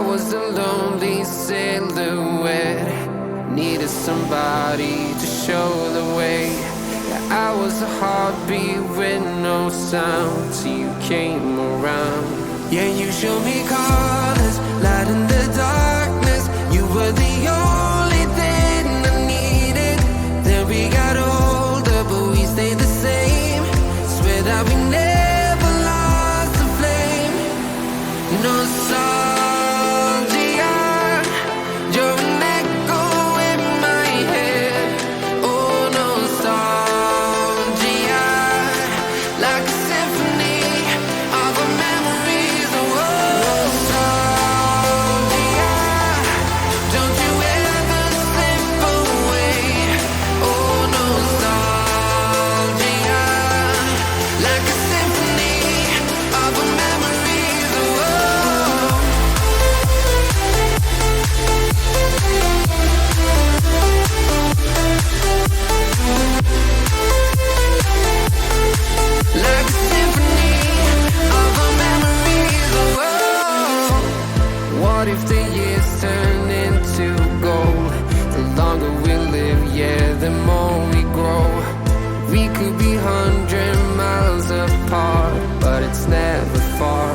was a lonely silhouette, needed somebody to show the way. Yeah, I was a heartbeat with no sound till you came around. Yeah, you showed me colors, light in the darkness. You were the only thing I needed. Then we got older, but we stayed the same. Swear that we never lost the flame. Nostalgia, you're an echo in my head. Oh, nostalgia, like a symphony of our memories. Oh, nostalgia, don't you ever slip away. Oh, nostalgia, like a symphony of our memories. Oh, like a symphony of our memories. Oh, what if the years turn into gold? The longer we live, yeah, the more we grow. We could be 100 miles apart, but it's never far.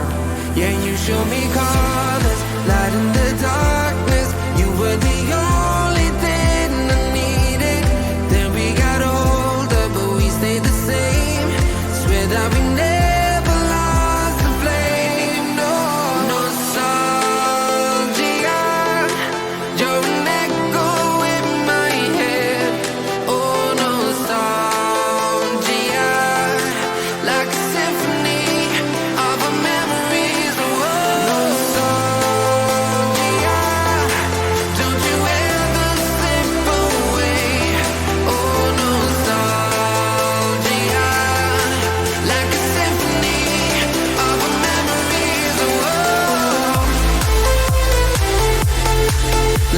Yeah, you show me colors, light in the darkness. You were the only thing I needed. Then we got older, but we stayed the same. Swear that we never lost the flame. No, nostalgia, you're an echo in my head. Oh, nostalgia, like a symphony of our memories. Oh, nostalgia, don't you ever slip away. Oh, nostalgia, like a symphony of our memories. Oh,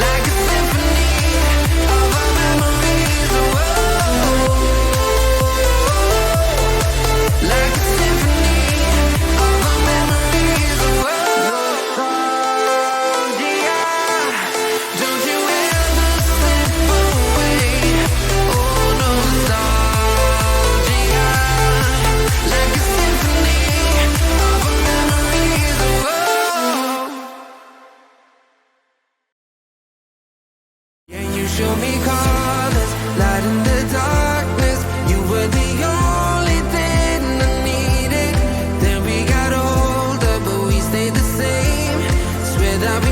like a symphony of our memories. Oh, like a symphony of our memories. Oh, nostalgia, don't you ever slip away. Oh, nostalgia, like a symphony of our memories. Oh, yeah, you show me colors, light in the darkness. You were the only thing I needed. Then we got older, but we stayed the same. Swear that we